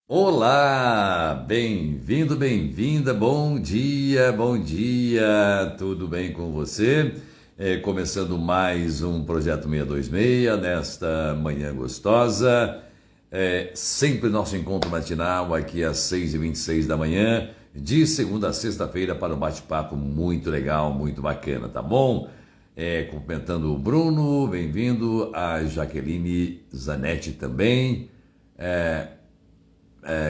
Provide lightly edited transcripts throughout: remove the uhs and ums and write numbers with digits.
Olá, bem-vindo, bem-vinda, bom dia, tudo bem com você? Começando mais um Projeto 626 nesta manhã gostosa, sempre nosso encontro matinal aqui às 6h26 da manhã, de segunda a sexta-feira para um bate-papo muito legal, muito bacana, tá bom? Cumprimentando o Bruno, bem-vindo, a Jaqueline Zanetti também,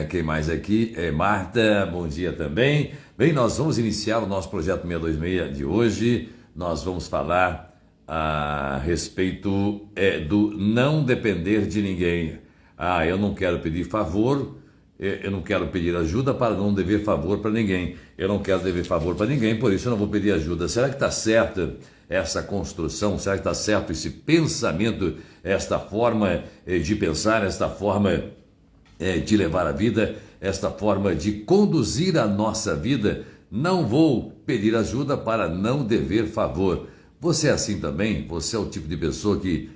quem mais aqui? Marta, bom dia também. Bem, nós vamos iniciar o nosso projeto 626 de hoje. Nós vamos falar a respeito do não depender de ninguém. Eu não quero pedir favor, eu não quero pedir ajuda para não dever favor para ninguém. Eu não quero dever favor para ninguém, por isso eu não vou pedir ajuda. Será que está certa essa construção? Será que está certo esse pensamento, esta forma de pensar, esta forma de levar a vida, esta forma de conduzir a nossa vida? Não vou pedir ajuda para não dever favor. Você é assim também? Você é o tipo de pessoa que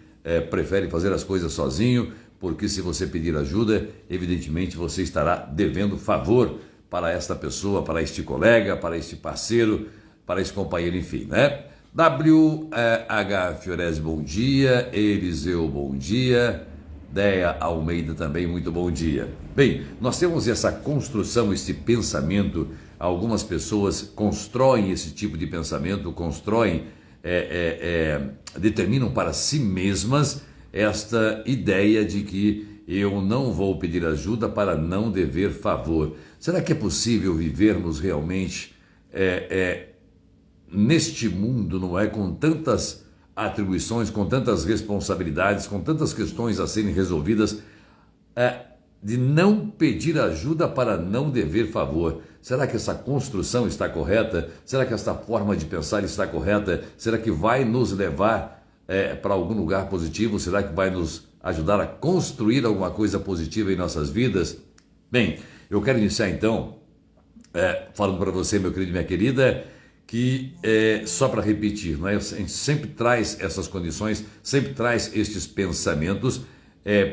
prefere fazer as coisas sozinho, porque se você pedir ajuda, evidentemente você estará devendo favor para esta pessoa, para este colega, para este parceiro, para este companheiro, enfim, né? WH Fiorese, bom dia. Eliseu, bom dia. Deia Almeida também, muito bom dia. Bem, nós temos essa construção, esse pensamento. Algumas pessoas constroem esse tipo de pensamento, determinam para si mesmas esta ideia de que eu não vou pedir ajuda para não dever favor. Será que é possível vivermos realmente neste mundo, não é, com tantas atribuições, com tantas responsabilidades, com tantas questões a serem resolvidas, de não pedir ajuda para não dever favor? Será que essa construção está correta? Será que esta forma de pensar está correta? Será que vai nos levar para algum lugar positivo? Será que vai nos ajudar a construir alguma coisa positiva em nossas vidas? Bem, eu quero iniciar então falando para você, meu querido e minha querida, que só para repetir, não é? A gente sempre traz essas condições, sempre traz estes pensamentos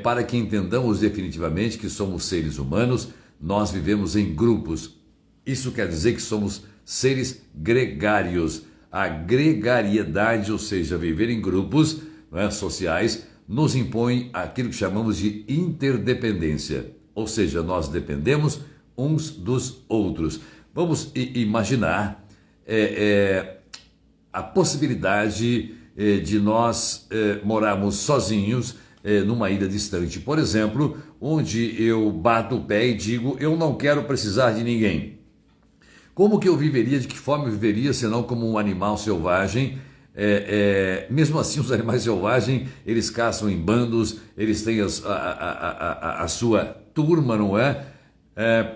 para que entendamos definitivamente que somos seres humanos, nós vivemos em grupos. Isso quer dizer que somos seres gregários. A gregariedade, ou seja, viver em grupos, não é, sociais, nos impõe aquilo que chamamos de interdependência. Ou seja, nós dependemos uns dos outros. Vamos imaginar a possibilidade de nós morarmos sozinhos numa ilha distante, por exemplo, onde eu bato o pé e digo, eu não quero precisar de ninguém. Como que eu viveria, de que forma eu viveria, senão como um animal selvagem? Mesmo assim, os animais selvagens, eles caçam em bandos, eles têm a sua turma, não é?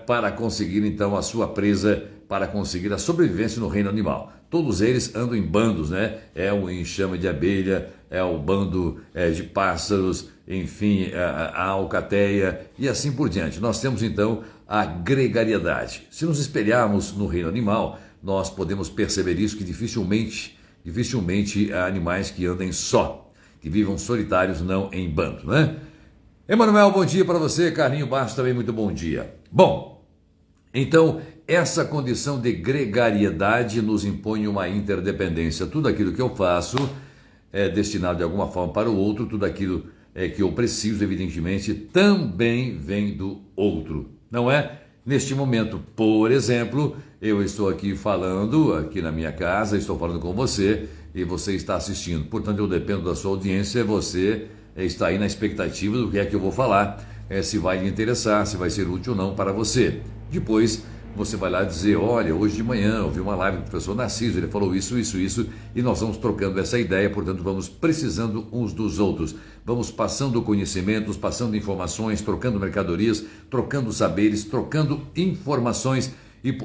Para conseguir então a sua presa, para conseguir a sobrevivência no reino animal. Todos eles andam em bandos, né? É o enxame de abelha, é o bando de pássaros, enfim, a alcateia e assim por diante. Nós temos então a gregariedade. Se nos espelharmos no reino animal, nós podemos perceber isso, que dificilmente há animais que andem só, que vivam solitários, não em bando, né? Emanuel, bom dia para você. Carlinho Bastos também, muito bom dia. Bom, então, essa condição de gregariedade nos impõe uma interdependência. Tudo aquilo que eu faço é destinado de alguma forma para o outro, tudo aquilo que eu preciso, evidentemente, também vem do outro, não é? Neste momento, por exemplo, eu estou aqui falando, aqui na minha casa, estou falando com você e você está assistindo. Portanto, eu dependo da sua audiência, você está aí na expectativa do que é que eu vou falar, se vai lhe interessar, se vai ser útil ou não para você. Depois você vai lá dizer, olha, hoje de manhã eu vi uma live do professor Narciso, ele falou isso, e nós vamos trocando essa ideia, portanto vamos precisando uns dos outros, vamos passando conhecimentos, passando informações, trocando mercadorias, trocando saberes, trocando informações,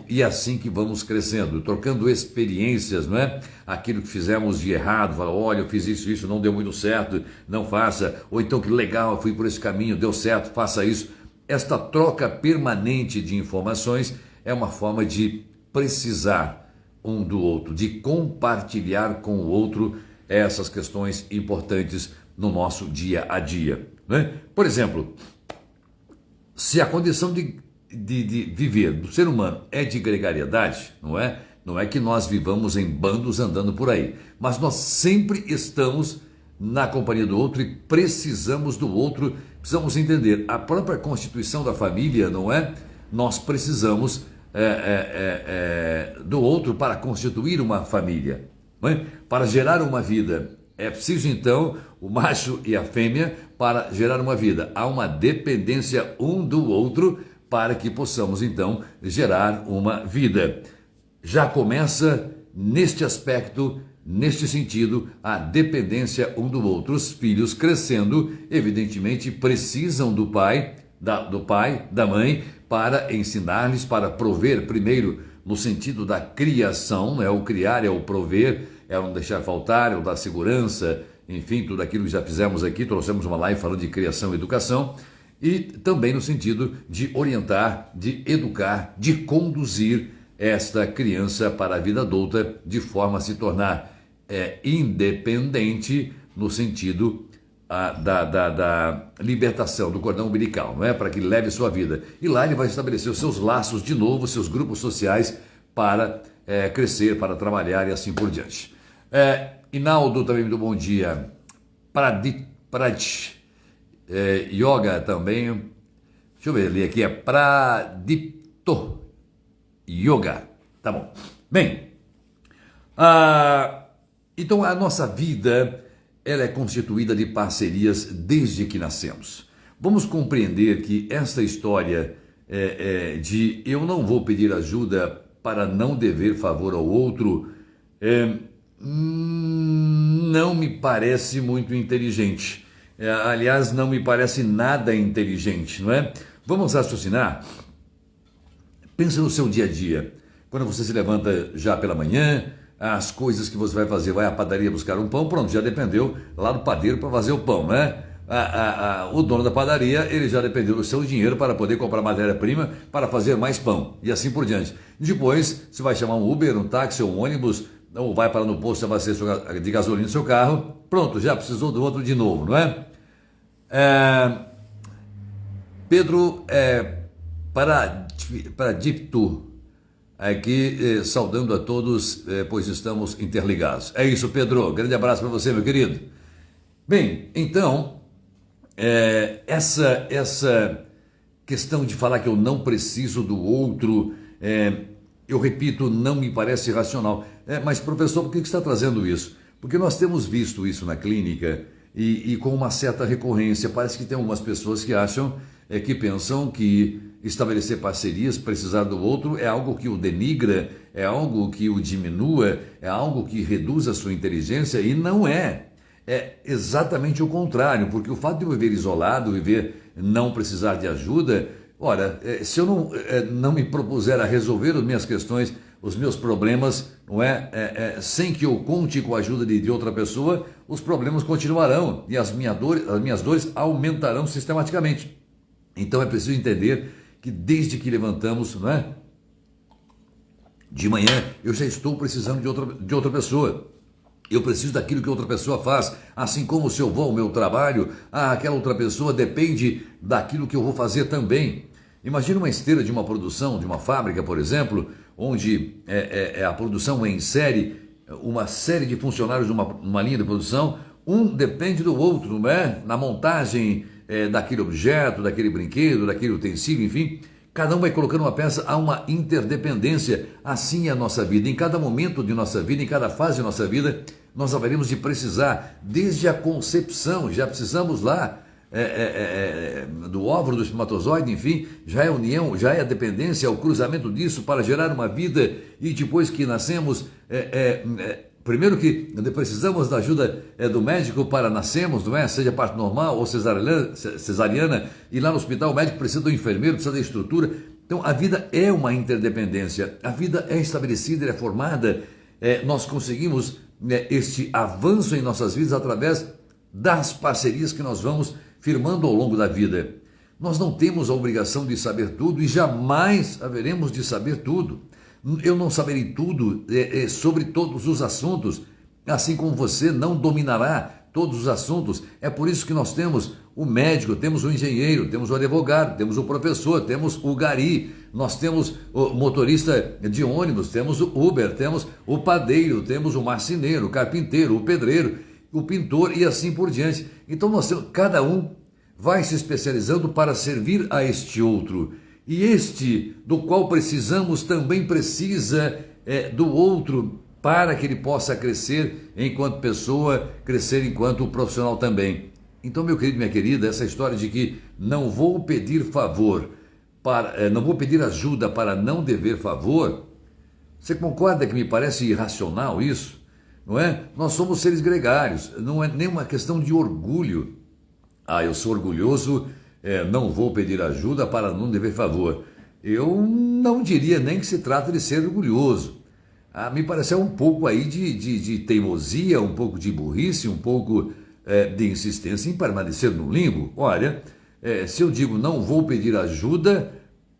e assim que vamos crescendo, trocando experiências, não é? Aquilo que fizemos de errado, fala, olha, eu fiz isso, não deu muito certo, não faça, ou então que legal, eu fui por esse caminho, deu certo, faça isso. Esta troca permanente de informações é uma forma de precisar um do outro, de compartilhar com o outro essas questões importantes no nosso dia a dia, né? Por exemplo, se a condição de viver do ser humano é de gregariedade, não é? Não é que nós vivamos em bandos andando por aí, mas nós sempre estamos na companhia do outro e precisamos do outro, precisamos entender a própria constituição da família, não é? Nós precisamos do outro para constituir uma família, não é? Para gerar uma vida. É preciso então o macho e a fêmea para gerar uma vida. Há uma dependência um do outro para que possamos então gerar uma vida. Já começa neste aspecto, neste sentido, a dependência um do outro. Os filhos crescendo, evidentemente, precisam do pai, da mãe, para ensinar-lhes, para prover primeiro no sentido da criação, né? O criar é o prover, é o não deixar faltar, é o dar segurança, enfim, tudo aquilo que já fizemos aqui, trouxemos uma live falando de criação e educação, e também no sentido de orientar, de educar, de conduzir esta criança para a vida adulta, de forma a se tornar independente no sentido da libertação do cordão umbilical, não é? Para que ele leve sua vida. E lá ele vai estabelecer os seus laços de novo, seus grupos sociais para crescer, para trabalhar e assim por diante. Inaldo também me deu bom dia. Yoga também. Deixa eu ver ali, aqui é Pradipto Yoga. Tá bom. Bem, então a nossa vida ela é constituída de parcerias desde que nascemos. Vamos compreender que esta história de eu não vou pedir ajuda para não dever favor ao outro não me parece muito inteligente. Aliás, não me parece nada inteligente, não é? Vamos raciocinar. Pensa no seu dia a dia. Quando você se levanta já pela manhã, as coisas que você vai fazer, vai à padaria buscar um pão, pronto, já dependeu lá do padeiro para fazer o pão, né? O dono da padaria, ele já dependeu do seu dinheiro para poder comprar matéria-prima para fazer mais pão, e assim por diante. Depois, você vai chamar um Uber, um táxi ou um ônibus, ou vai para no posto abastecer de gasolina no seu carro, pronto, já precisou do outro de novo, não é? Pedro Pradipto, aqui saudando a todos, pois estamos interligados. É isso, Pedro, grande abraço para você, meu querido. Bem, então, essa questão de falar que eu não preciso do outro, eu repito, não me parece racional. Mas, professor, por que você está trazendo isso? Porque nós temos visto isso na clínica e com uma certa recorrência. Parece que tem algumas pessoas que acham, que pensam que estabelecer parcerias, precisar do outro, é algo que o denigra, é algo que o diminua, é algo que reduz a sua inteligência, e não é. É exatamente o contrário, porque o fato de eu viver isolado, viver não precisar de ajuda, ora, se eu não me propuser a resolver as minhas questões, os meus problemas, não sem que eu conte com a ajuda de outra pessoa, os problemas continuarão e as minhas dores aumentarão sistematicamente. Então é preciso entender que desde que levantamos, de manhã, eu já estou precisando de outra pessoa. Eu preciso daquilo que outra pessoa faz, assim como se eu vou ao meu trabalho, aquela outra pessoa depende daquilo que eu vou fazer também. Imagina uma esteira de uma produção, de uma fábrica, por exemplo, onde a produção é em série, uma série de funcionários numa linha de produção, um depende do outro, não é? Na montagem daquele objeto, daquele brinquedo, daquele utensílio, enfim, cada um vai colocando uma peça, há uma interdependência. Assim é a nossa vida. Em cada momento de nossa vida, em cada fase de nossa vida, nós haveremos de precisar, desde a concepção, já precisamos lá do óvulo, do espermatozoide, enfim, já é a união, já é a dependência, é o cruzamento disso para gerar uma vida, e depois que nascemos, primeiro que precisamos da ajuda do médico para nascermos, não é? Seja parto normal ou cesariana, e lá no hospital o médico precisa do enfermeiro, precisa da estrutura. Então a vida é uma interdependência, a vida é estabelecida, é formada, nós conseguimos este avanço em nossas vidas através das parcerias que nós vamos firmando ao longo da vida. Nós não temos a obrigação de saber tudo e jamais haveremos de saber tudo. Eu não saberei tudo sobre todos os assuntos, assim como você não dominará todos os assuntos. É por isso que nós temos o médico, temos o engenheiro, temos o advogado, temos o professor, temos o gari, nós temos o motorista de ônibus, temos o Uber, temos o padeiro, temos o marceneiro, o carpinteiro, o pedreiro, o pintor e assim por diante. Então nós temos, cada um vai se especializando para servir a este outro. E este do qual precisamos também precisa do outro para que ele possa crescer enquanto pessoa, crescer enquanto profissional também. Então, meu querido, minha querida, essa história de que não vou pedir favor, não vou pedir ajuda para não dever favor, você concorda que me parece irracional isso? Não é? Nós somos seres gregários, não é nenhuma questão de orgulho. Ah, eu sou orgulhoso, não vou pedir ajuda para não dever favor. Eu não diria nem que se trata de ser orgulhoso. Me pareceu um pouco aí de teimosia, um pouco de burrice, um pouco de insistência em permanecer no limbo. Olha, se eu digo não vou pedir ajuda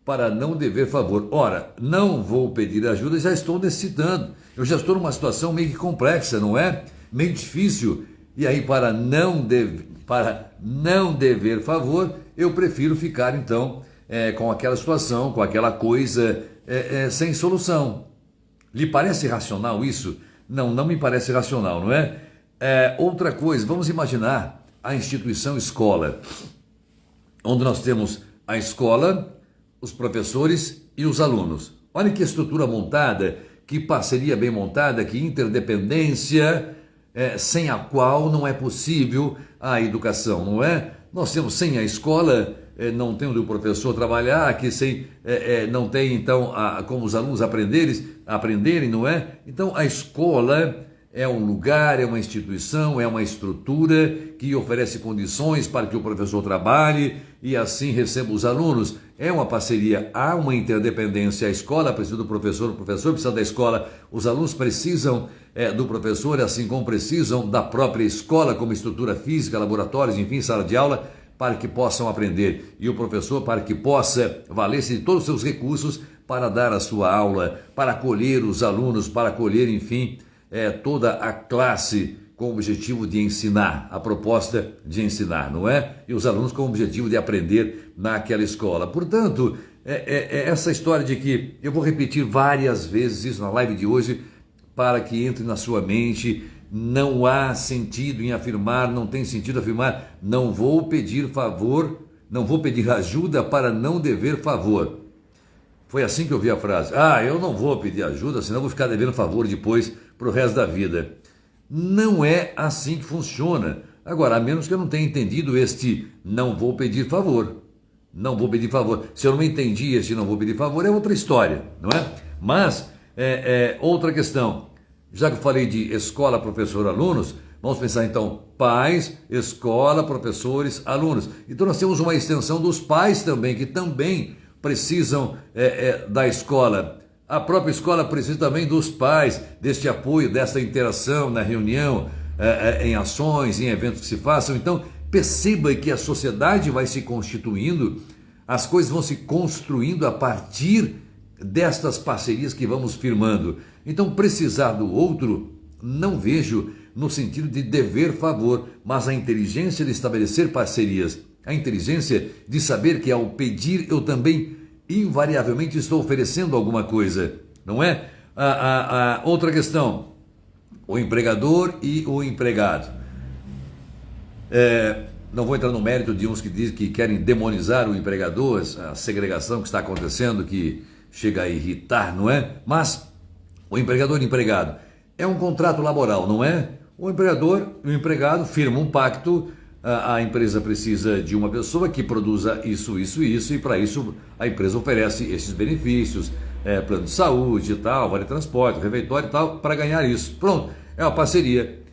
para não dever favor. Ora, não vou pedir ajuda, já estou necessitando. Eu já estou numa situação meio que complexa, não é? Meio difícil. E aí, para não dever favor, eu prefiro ficar, então, com aquela situação, com aquela coisa sem solução. Lhe parece racional isso? Não, não me parece racional, não é? Outra coisa, vamos imaginar a instituição escola, onde nós temos a escola, os professores e os alunos. Olha que estrutura montada, que parceria bem montada, que interdependência, sem a qual não é possível a educação, não é? Nós temos sem a escola, não tem onde o professor trabalhar, que não tem então como os alunos aprenderem, não é? Então a escola é um lugar, é uma instituição, é uma estrutura que oferece condições para que o professor trabalhe e assim receba os alunos. É uma parceria, há uma interdependência. A escola precisa do professor, o professor precisa da escola, os alunos precisam do professor, assim como precisam da própria escola como estrutura física, laboratórios, enfim, sala de aula, para que possam aprender. E o professor para que possa valer-se de todos os seus recursos para dar a sua aula, para acolher os alunos, para acolher, enfim, toda a classe com o objetivo de ensinar, a proposta de ensinar, não é? E os alunos com o objetivo de aprender naquela escola. Portanto, essa história de que eu vou repetir várias vezes isso na live de hoje para que entre na sua mente. Não há sentido em afirmar, não tem sentido afirmar, não vou pedir favor, não vou pedir ajuda para não dever favor. Foi assim que eu vi a frase. Eu não vou pedir ajuda, senão vou ficar devendo favor depois para o resto da vida. Não é assim que funciona. Agora, a menos que eu não tenha entendido este não vou pedir favor. Não vou pedir favor. Se eu não entendi este não vou pedir favor, é outra história, não é? Mas, outra questão. Já que eu falei de escola, professor, alunos, vamos pensar então pais, escola, professores, alunos. Então nós temos uma extensão dos pais também, que também precisam da escola. A própria escola precisa também dos pais, deste apoio, desta interação na reunião, em ações, em eventos que se façam. Então perceba que a sociedade vai se constituindo, as coisas vão se construindo a partir destas parcerias que vamos firmando. Então, precisar do outro, não vejo no sentido de dever favor, mas a inteligência de estabelecer parcerias, a inteligência de saber que ao pedir eu também invariavelmente estou oferecendo alguma coisa, não é? Outra questão, o empregador e o empregado. Não vou entrar no mérito de uns que dizem que querem demonizar o empregador, a segregação que está acontecendo, que chega a irritar, não é? Mas o empregador e o empregado é um contrato laboral, não é? O empregador e o empregado firmam um pacto, a empresa precisa de uma pessoa que produza isso, e para isso a empresa oferece esses benefícios, plano de saúde e tal, vale transporte, refeitório e tal, para ganhar isso. Pronto, é uma parceria.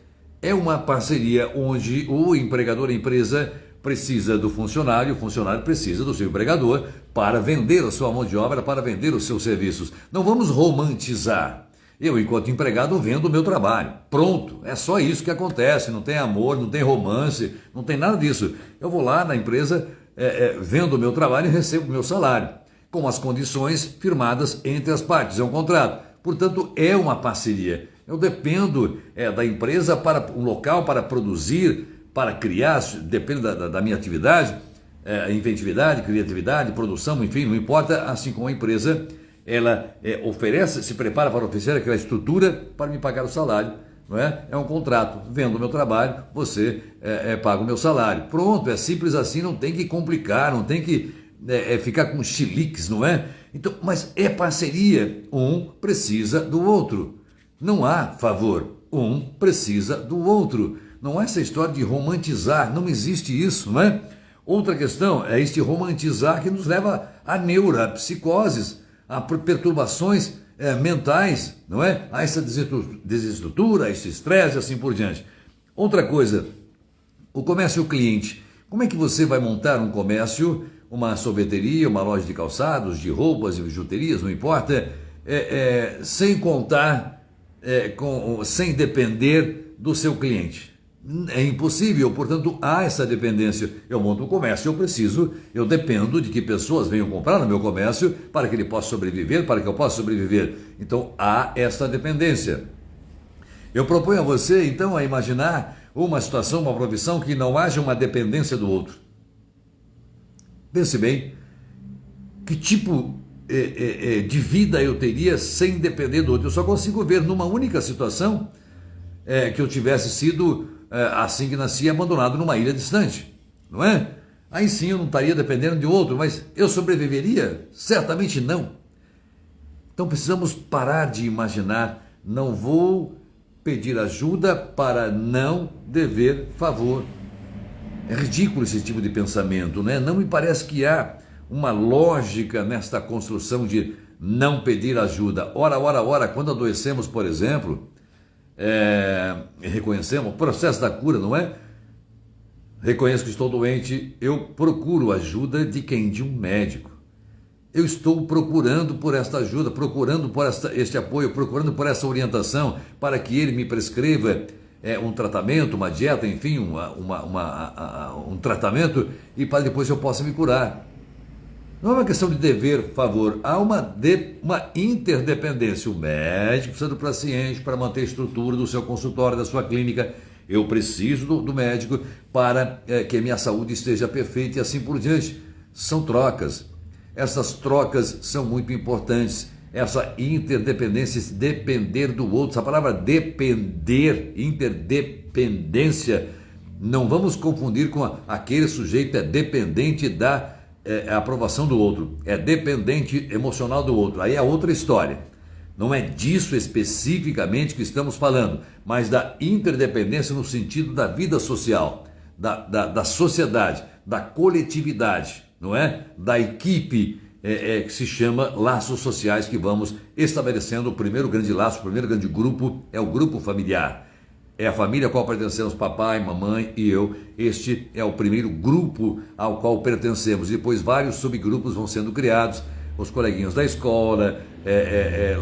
É uma parceria onde o empregador, a empresa, precisa do funcionário, o funcionário precisa do seu empregador para vender a sua mão de obra, para vender os seus serviços. Não vamos romantizar. Eu, enquanto empregado, vendo o meu trabalho. Pronto, é só isso que acontece. Não tem amor, não tem romance, não tem nada disso. Eu vou lá na empresa, vendo o meu trabalho e recebo o meu salário, com as condições firmadas entre as partes. É um contrato. Portanto, é uma parceria. Eu dependo da empresa para um local para produzir, para criar, depende da minha atividade, inventividade, criatividade, produção, enfim, não importa, assim como a empresa, ela oferece, se prepara para oferecer aquela estrutura para me pagar o salário, não é? É um contrato, vendo o meu trabalho, você paga o meu salário. Pronto, é simples assim, não tem que complicar, não tem que ficar com chiliques, não é? Então, mas é parceria, um precisa do outro. Não há favor, um precisa do outro. Não há essa história de romantizar, não existe isso, não é? Outra questão é este romantizar que nos leva a neuropsicoses, a perturbações mentais, não é? A essa desestrutura, a esse estresse e assim por diante. Outra coisa, o comércio e o cliente. Como é que você vai montar um comércio, uma sorveteria, uma loja de calçados, de roupas e bijuterias, não importa, sem contar, sem depender do seu cliente? É impossível, portanto, há essa dependência. Eu monto um comércio, eu dependo de que pessoas venham comprar no meu comércio para que ele possa sobreviver, para que eu possa sobreviver. Então, há essa dependência. Eu proponho a você, então, a imaginar uma situação, uma profissão que não haja uma dependência do outro. Pense bem, que tipo de vida eu teria sem depender do outro? Eu só consigo ver numa única situação que eu tivesse sido assim que nasci, abandonado numa ilha distante, não é? Aí sim eu não estaria dependendo de outro, mas eu sobreviveria? Certamente não. Então precisamos parar de imaginar, não vou pedir ajuda para não dever favor. É ridículo esse tipo de pensamento, né? Não me parece que há uma lógica nesta construção de não pedir ajuda. Ora, quando adoecemos, por exemplo, reconhecemos o processo da cura, não é? Reconheço que estou doente, eu procuro ajuda de quem? De um médico. Eu estou procurando por esta ajuda, procurando por este apoio, procurando por essa orientação para que ele me prescreva um tratamento, uma dieta, enfim, um tratamento e para depois eu possa me curar. Não é uma questão de dever favor, há uma interdependência. O médico precisa do paciente para manter a estrutura do seu consultório, da sua clínica. Eu preciso do médico para que a minha saúde esteja perfeita e assim por diante. São trocas. Essas trocas são muito importantes. Essa interdependência, esse depender do outro. Essa palavra depender, interdependência, não vamos confundir com aquele sujeito dependente da aprovação do outro, é dependente emocional do outro. Aí é outra história. Não é disso especificamente que estamos falando, mas da interdependência no sentido da vida social, da sociedade, da coletividade, não é? Da equipe que se chama laços sociais que vamos estabelecendo. O primeiro grande laço, o primeiro grande grupo é o grupo familiar. É a família a qual pertencemos, papai, mamãe e eu. Este é o primeiro grupo ao qual pertencemos. Depois vários subgrupos vão sendo criados, os coleguinhas da escola,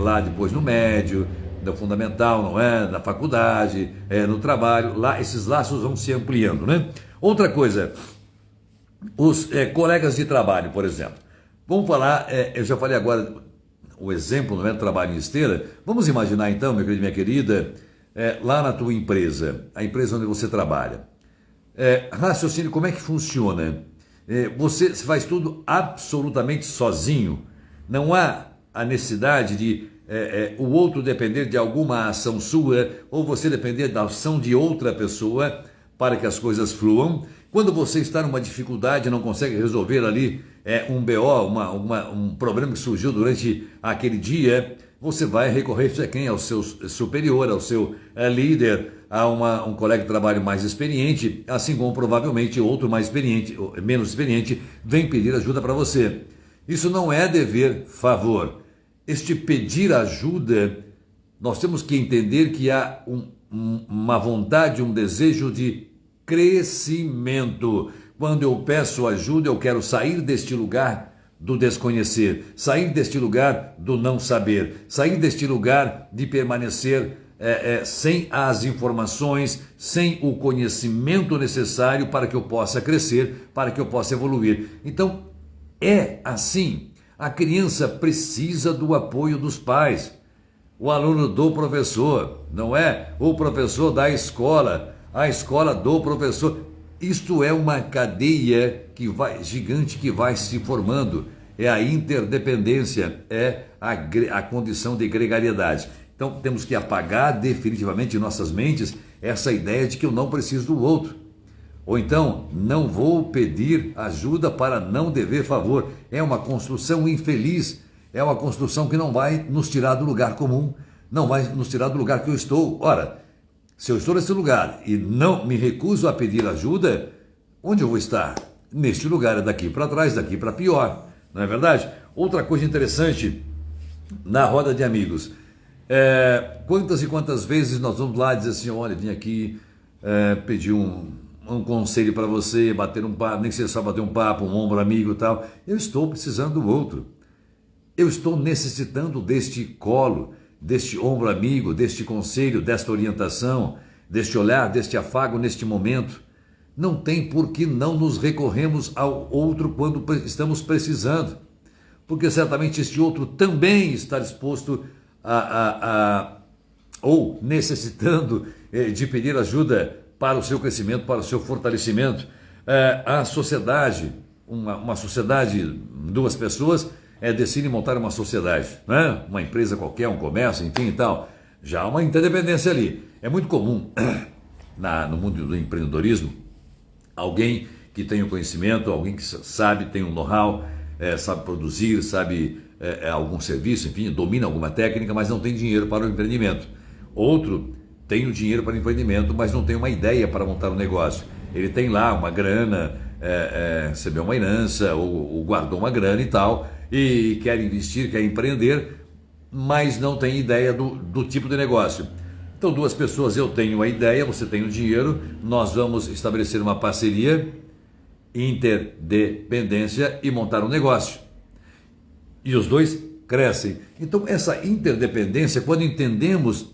lá depois no médio, no fundamental, não é? Na faculdade, no trabalho. Lá esses laços vão se ampliando, né? Outra coisa, os colegas de trabalho, por exemplo. Vamos falar, eu já falei agora o exemplo, não é? Do trabalho em esteira. Vamos imaginar então, meu querido, minha querida, lá na tua empresa, a empresa onde você trabalha. Raciocínio, como é que funciona? Você faz tudo absolutamente sozinho. Não há a necessidade de o outro depender de alguma ação sua ou você depender da ação de outra pessoa para que as coisas fluam. Quando você está numa dificuldade e não consegue resolver ali um BO, um problema que surgiu durante aquele dia, você vai recorrer a quem? Ao seu superior, ao seu líder, a um colega de trabalho mais experiente, assim como provavelmente outro mais experiente, menos experiente, vem pedir ajuda para você. Isso não é dever favor. Este pedir ajuda, nós temos que entender que há uma vontade, um desejo de crescimento. Quando eu peço ajuda, eu quero sair deste lugar do desconhecer, sair deste lugar do não saber, sair deste lugar de permanecer sem as informações, sem o conhecimento necessário para que eu possa crescer, para que eu possa evoluir. Então, é assim. A criança precisa do apoio dos pais. o aluno do professor, não é o professor da escola, a escola do professor. Isto é uma cadeia gigante que vai se formando. É a interdependência, é a condição de gregariedade. Então temos que apagar definitivamente em nossas mentes essa ideia de que eu não preciso do outro. Ou então, não vou pedir ajuda para não dever favor. É uma construção infeliz, é uma construção que não vai nos tirar do lugar comum, não vai nos tirar do lugar que eu estou. Ora, se eu estou nesse lugar e não me recuso a pedir ajuda, onde eu vou estar? Neste lugar, é daqui para trás, daqui para pior, não é verdade? Outra coisa interessante na roda de amigos, quantas e quantas vezes nós vamos lá dizer assim, olha, vim aqui pedir um conselho para você, bater um papo, nem que seja só bater um papo, um ombro amigo e tal. Eu estou precisando do outro. Eu estou necessitando deste colo, deste ombro amigo, deste conselho, desta orientação, deste olhar, deste afago neste momento. Não tem por que não nos recorremos ao outro quando estamos precisando, porque certamente este outro também está disposto ou necessitando de pedir ajuda para o seu crescimento, para o seu fortalecimento. A sociedade, uma sociedade, duas pessoas, decidem montar uma sociedade, né? Uma empresa qualquer, um comércio, enfim e tal. Já há uma interdependência ali. É muito comum no mundo do empreendedorismo, alguém que tem o conhecimento, alguém que sabe, tem um know-how, sabe produzir, sabe algum serviço, enfim, domina alguma técnica, mas não tem dinheiro para o empreendimento. Outro tem o dinheiro para o empreendimento, mas não tem uma ideia para montar um negócio. Ele tem lá uma grana, recebeu uma herança ou guardou uma grana e tal, e quer investir, quer empreender, mas não tem ideia do tipo de negócio. Então, duas pessoas, eu tenho a ideia, você tem o dinheiro, nós vamos estabelecer uma parceria, interdependência e montar um negócio. E os dois crescem. Então, essa interdependência, quando entendemos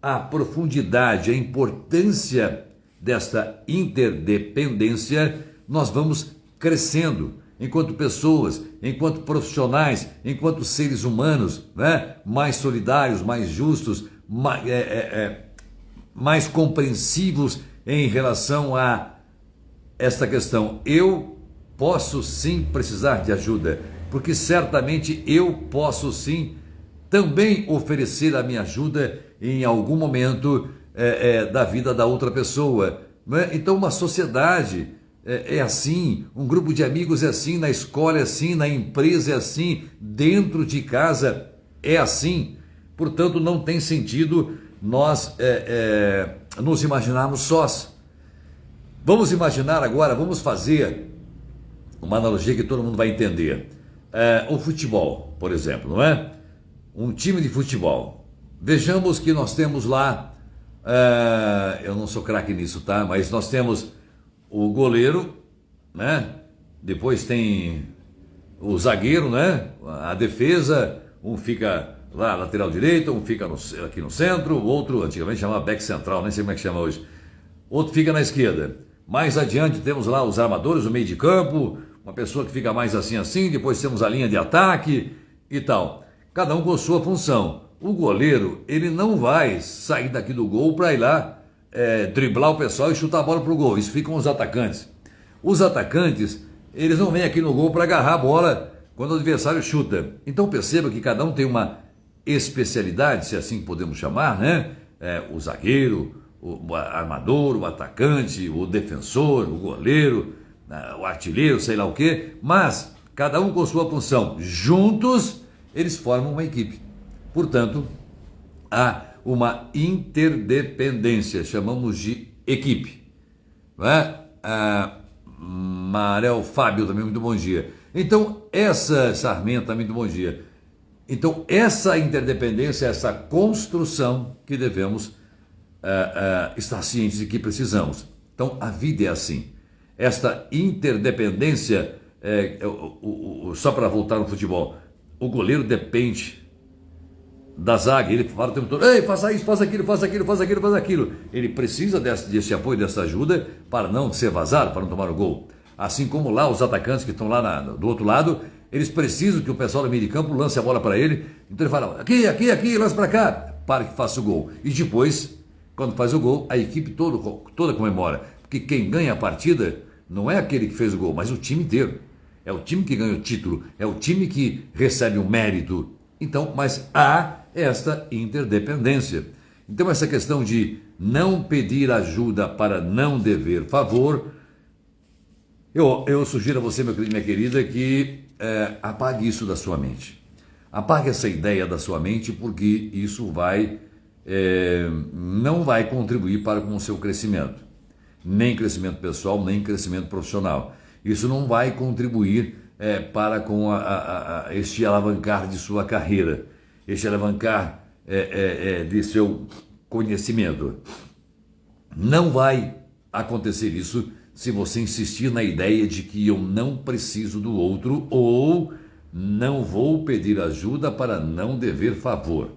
a profundidade, a importância desta interdependência, nós vamos crescendo enquanto pessoas, enquanto profissionais, enquanto seres humanos, né? Mais solidários, mais justos, mais compreensivos em relação a esta questão. Eu posso sim precisar de ajuda, porque certamente eu posso sim também oferecer a minha ajuda em algum momento da vida da outra pessoa. Né? Então uma sociedade é assim, um grupo de amigos é assim, na escola é assim, na empresa é assim, dentro de casa é assim. Portanto, não tem sentido nós nos imaginarmos sós. Vamos imaginar agora, vamos fazer uma analogia que todo mundo vai entender. O futebol, por exemplo, não é? Um time de futebol. Vejamos que nós temos lá, eu não sou craque nisso, tá? Mas nós temos o goleiro, né? Depois tem o zagueiro, né? A defesa, um fica lá lateral direito, um fica aqui no centro, o outro antigamente chamava back central, nem sei como é que chama hoje. Outro fica na esquerda. Mais adiante temos lá os armadores, o meio de campo, uma pessoa que fica mais assim, depois temos a linha de ataque e tal. Cada um com sua função. O goleiro, ele não vai sair daqui do gol para ir lá driblar o pessoal e chutar a bola para o gol. Isso ficam os atacantes. Os atacantes, eles não vêm aqui no gol para agarrar a bola quando o adversário chuta. Então perceba que cada um tem uma especialidade, se assim podemos chamar, né? O zagueiro, o armador, o atacante, o defensor, o goleiro, o artilheiro, sei lá o quê, mas cada um com sua função. Juntos, eles formam uma equipe. Portanto, há uma interdependência, chamamos de equipe. Não é? Marel Fábio também, muito bom dia. Então, essa Sarmento também, muito bom dia. Então, essa interdependência, essa construção que devemos estar cientes de que precisamos. Então, a vida é assim. Esta interdependência, só para voltar no futebol, o goleiro depende da zaga, ele fala o tempo todo, ei, faça isso, faça aquilo, faça aquilo, faça aquilo, faça aquilo. Ele precisa desse apoio, dessa ajuda para não ser vazado, para não tomar o gol. Assim como lá os atacantes que estão lá do outro lado, Eles precisam que o pessoal do meio de campo lance a bola para ele. Então ele fala, aqui, aqui, aqui, lance para cá. Para que faça o gol. E depois, quando faz o gol, a equipe toda comemora. Porque quem ganha a partida não é aquele que fez o gol, mas o time inteiro. É o time que ganha o título, é o time que recebe o mérito. Então, mas há esta interdependência. Então essa questão de não pedir ajuda para não dever favor, eu sugiro a você, minha querida, que apague isso da sua mente. Apague essa ideia da sua mente, porque isso não vai contribuir para com o seu crescimento. Nem crescimento pessoal, nem crescimento profissional. Isso não vai contribuir para com este alavancar de sua carreira, este alavancar de seu conhecimento. Não vai acontecer isso se você insistir na ideia de que eu não preciso do outro ou não vou pedir ajuda para não dever favor.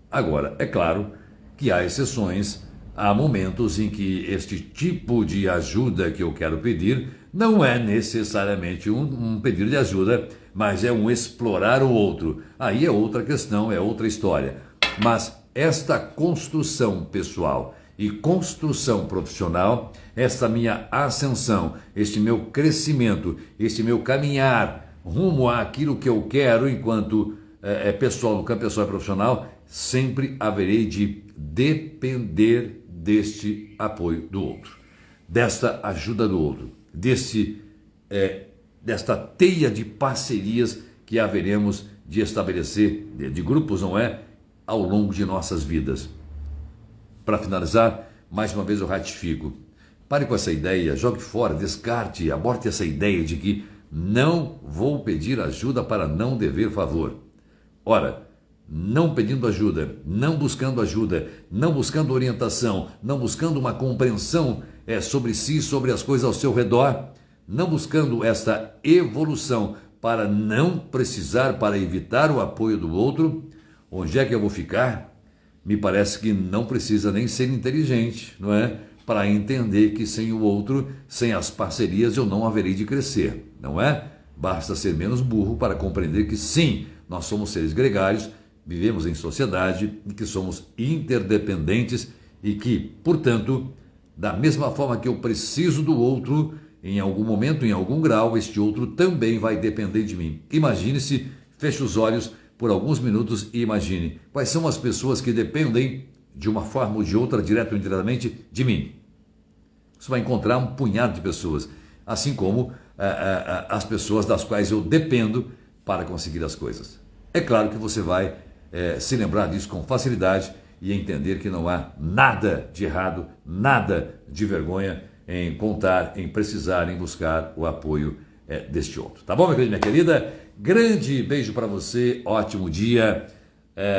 Agora, é claro que há exceções, há momentos em que este tipo de ajuda que eu quero pedir não é necessariamente um pedido de ajuda, mas é um explorar o outro. Aí é outra questão, é outra história. Mas esta construção pessoal e construção profissional, esta minha ascensão, este meu crescimento, este meu caminhar rumo àquilo que eu quero enquanto pessoal, no campo pessoal e profissional, sempre haverei de depender deste apoio do outro, desta ajuda do outro, desta teia de parcerias que haveremos de estabelecer, de grupos, não é, ao longo de nossas vidas. Para finalizar, mais uma vez eu ratifico, pare com essa ideia, jogue fora, descarte, aborte essa ideia de que não vou pedir ajuda para não dever favor. Ora, não pedindo ajuda, não buscando ajuda, não buscando orientação, não buscando uma compreensão sobre si, sobre as coisas ao seu redor, não buscando esta evolução para não precisar, para evitar o apoio do outro, onde é que eu vou ficar? Me parece que não precisa nem ser inteligente, não é? Para entender que sem o outro, sem as parcerias, eu não haverei de crescer, não é? Basta ser menos burro para compreender que sim, nós somos seres gregários, vivemos em sociedade e que somos interdependentes e que, portanto, da mesma forma que eu preciso do outro, em algum momento, em algum grau, este outro também vai depender de mim. Imagine-se, feche os olhos por alguns minutos e imagine quais são as pessoas que dependem de uma forma ou de outra, direto ou indiretamente, de mim. Você vai encontrar um punhado de pessoas, assim como as pessoas das quais eu dependo para conseguir as coisas. É claro que você vai se lembrar disso com facilidade e entender que não há nada de errado, nada de vergonha em contar, em precisar, em buscar o apoio deste outro. Tá bom, minha querida? Grande beijo para você, ótimo dia,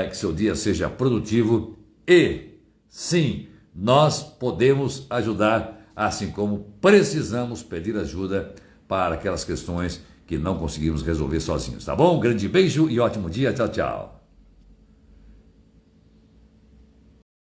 que seu dia seja produtivo e, sim, nós podemos ajudar, assim como precisamos pedir ajuda para aquelas questões que não conseguimos resolver sozinhos, tá bom? Grande beijo e ótimo dia, tchau, tchau.